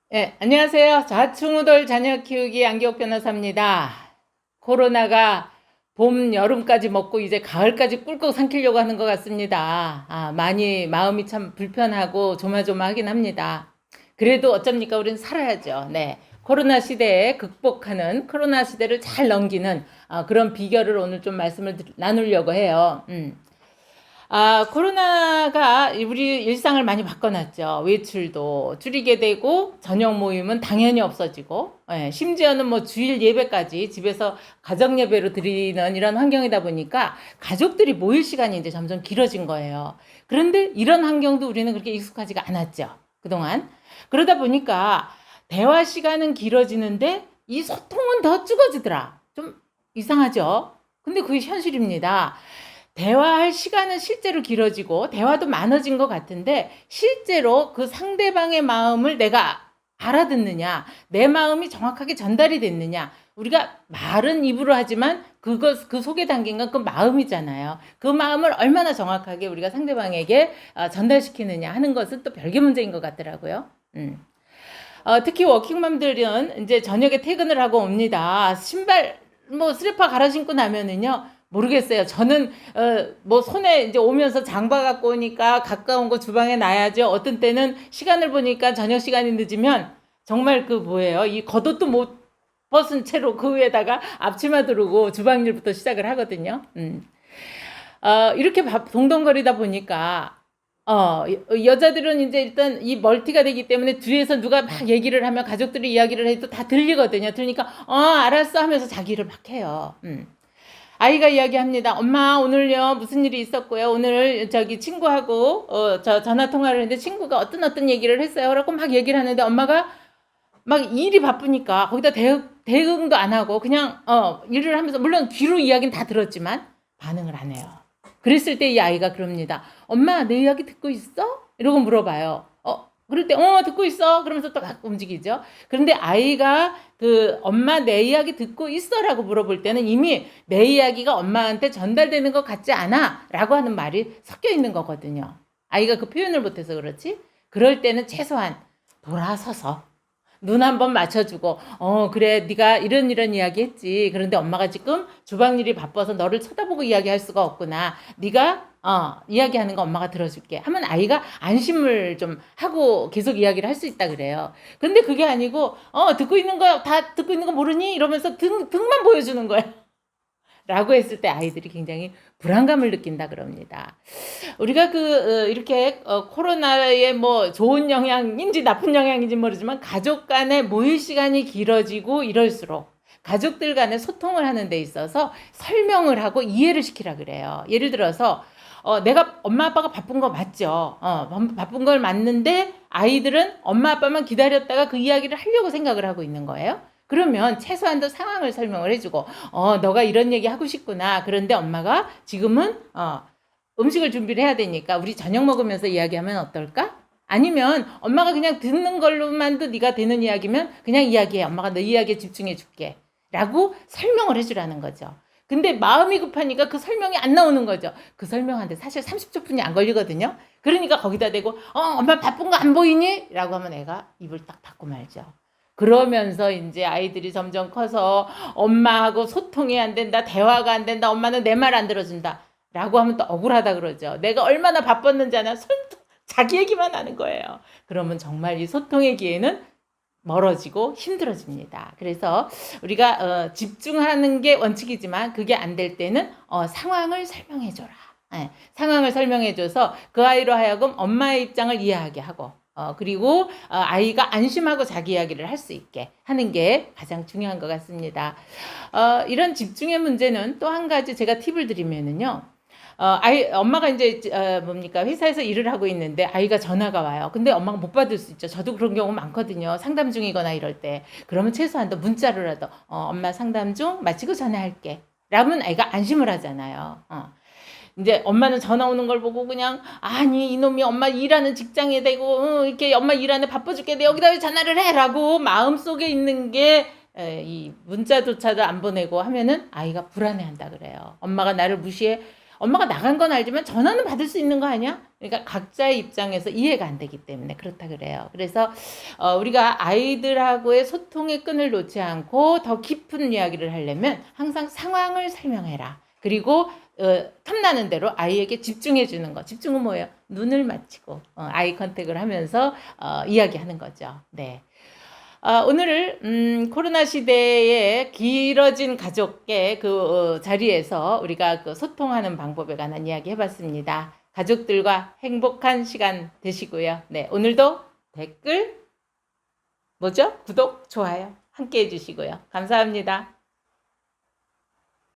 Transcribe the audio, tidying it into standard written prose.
네, 안녕하세요. 좌충우돌 자녀 키우기 안기옥 변호사입니다. 코로나가 봄, 여름까지 먹고 이제 가을까지 꿀꺽 삼키려고 하는 것 같습니다. 많이 마음이 참 불편하고 조마조마하긴 합니다. 그래도 어쩝니까? 우리는 살아야죠. 네. 코로나 시대에 극복하는, 코로나 시대를 잘 넘기는 그런 비결을 오늘 좀 말씀을 나누려고 해요. 코로나가 우리 일상을 많이 바꿔놨죠. 외출도 줄이게 되고, 저녁 모임은 당연히 없어지고, 심지어는 뭐 주일 예배까지 집에서 가정 예배로 드리는 이런 환경이다 보니까 가족들이 모일 시간이 이제 점점 길어진 거예요. 그런데 이런 환경도 우리는 그렇게 익숙하지가 않았죠. 그동안. 그러다 보니까 대화 시간은 길어지는데 이 소통은 더 죽어지더라. 좀 이상하죠? 근데 그게 현실입니다. 대화할 시간은 실제로 길어지고 대화도 많아진 것 같은데 실제로 그 상대방의 마음을 내가 알아듣느냐, 내 마음이 정확하게 전달이 됐느냐. 우리가 말은 입으로 하지만 그 속에 담긴 건 그 마음이잖아요. 그 마음을 얼마나 정확하게 우리가 상대방에게 전달시키느냐 하는 것은 또 별개 문제인 것 같더라고요. 특히 워킹맘들은 이제 저녁에 퇴근을 하고 옵니다. 신발 뭐 슬리퍼 갈아 신고 나면은요. 모르겠어요. 저는 뭐 손에 이제 오면서 장바 갖고 오니까 가까운 거 주방에 놔야죠. 어떤 때는 시간을 보니까 저녁 시간이 늦으면 정말 그 뭐예요? 이 겉옷도 못 벗은 채로 그 위에다가 앞치마 두르고 주방 일부터 시작을 하거든요. 이렇게 동동거리다 보니까 여자들은 이제 일단 이 멀티가 되기 때문에 뒤에서 누가 막 얘기를 하면 가족들이 이야기를 해도 다 들리거든요. 들으니까 알았어 하면서 자기를 막 해요. 아이가 이야기합니다. 엄마 오늘요 무슨 일이 있었고요. 오늘 저기 친구하고 저 전화 통화를 했는데 친구가 어떤 얘기를 했어요. 라고 막 얘기를 하는데 엄마가 막 일이 바쁘니까 거기다 대응도 안 하고 그냥 일을 하면서 물론 귀로 이야기는 다 들었지만 반응을 안 해요. 그랬을 때 이 아이가 그럽니다. 엄마 내 이야기 듣고 있어? 이러고 물어봐요. 그럴 때 듣고 있어. 그러면서 또 가끔 움직이죠. 그런데 아이가 그 엄마 내 이야기 듣고 있어라고 물어볼 때는 이미 내 이야기가 엄마한테 전달되는 것 같지 않아라고 하는 말이 섞여 있는 거거든요. 아이가 그 표현을 못해서 그렇지. 그럴 때는 최소한 돌아서서 눈 한번 맞춰주고 그래 네가 이런 이야기 했지. 그런데 엄마가 지금 주방 일이 바빠서 너를 쳐다보고 이야기할 수가 없구나. 네가 이야기하는 거 엄마가 들어줄게 하면 아이가 안심을 좀 하고 계속 이야기를 할 수 있다 그래요. 근데 그게 아니고 듣고 있는 거 다 듣고 있는 거 모르니 이러면서 등만 보여주는 거예요. 라고 했을 때 아이들이 굉장히 불안감을 느낀다 그럽니다. 우리가 이렇게 코로나의 뭐 좋은 영향인지 나쁜 영향인지 모르지만 가족 간에 모일 시간이 길어지고 이럴수록 가족들 간에 소통을 하는 데 있어서 설명을 하고 이해를 시키라 그래요. 예를 들어서 내가 엄마 아빠가 바쁜 거 맞죠. 바쁜 걸 맞는데 아이들은 엄마 아빠만 기다렸다가 그 이야기를 하려고 생각을 하고 있는 거예요. 그러면 최소한도 상황을 설명을 해주고 너가 이런 얘기 하고 싶구나. 그런데 엄마가 지금은 음식을 준비를 해야 되니까 우리 저녁 먹으면서 이야기하면 어떨까? 아니면 엄마가 그냥 듣는 걸로만도 네가 되는 이야기면 그냥 이야기해. 엄마가 너 이야기에 집중해 줄게. 라고 설명을 해주라는 거죠. 근데 마음이 급하니까 그 설명이 안 나오는 거죠. 그 설명하는데 사실 30초 분이 안 걸리거든요. 그러니까 거기다 대고 엄마 바쁜 거 안 보이니? 라고 하면 애가 입을 딱 닫고 말죠. 그러면서 이제 아이들이 점점 커서 엄마하고 소통이 안 된다, 대화가 안 된다, 엄마는 내 말 안 들어준다 라고 하면 또 억울하다 그러죠. 내가 얼마나 바빴는지 아나 자기 얘기만 하는 거예요. 그러면 정말 이 소통의 기회는 멀어지고 힘들어집니다. 그래서 우리가 집중하는 게 원칙이지만 그게 안 될 때는 상황을 설명해줘라. 상황을 설명해줘서 그 아이로 하여금 엄마의 입장을 이해하게 하고 그리고 아이가 안심하고 자기 이야기를 할 수 있게 하는 게 가장 중요한 것 같습니다. 이런 집중의 문제는 또 한 가지 제가 팁을 드리면은요. 엄마가 이제 뭡니까 회사에서 일을 하고 있는데 아이가 전화가 와요. 근데 엄마가 못 받을 수 있죠. 저도 그런 경우 많거든요. 상담 중이거나 이럴 때. 그러면 최소한 문자로라도 엄마 상담 중 마치고 전화할게. 라면 아이가 안심을 하잖아요. 이제 엄마는 전화 오는 걸 보고 그냥 아니 이놈이 엄마 일하는 직장에 대고 이렇게 엄마 일하는 바빠 죽겠는데 여기다 왜 전화를 해라고 마음속에 있는 게 이 문자조차도 안 보내고 하면은 아이가 불안해한다 그래요. 엄마가 나를 무시해. 엄마가 나간 건 알지만 전화는 받을 수 있는 거 아니야? 그러니까 각자의 입장에서 이해가 안 되기 때문에 그렇다 그래요. 그래서 우리가 아이들하고의 소통의 끈을 놓지 않고 더 깊은 이야기를 하려면 항상 상황을 설명해라. 그리고 탐나는 대로 아이에게 집중해 주는 거. 집중은 뭐예요? 눈을 맞추고 아이 컨택을 하면서 이야기하는 거죠. 네. 오늘을 코로나 시대에 길어진 가족의 그 자리에서 우리가 그 소통하는 방법에 관한 이야기 해봤습니다. 가족들과 행복한 시간 되시고요. 네, 오늘도 댓글, 구독, 좋아요 함께 해주시고요. 감사합니다.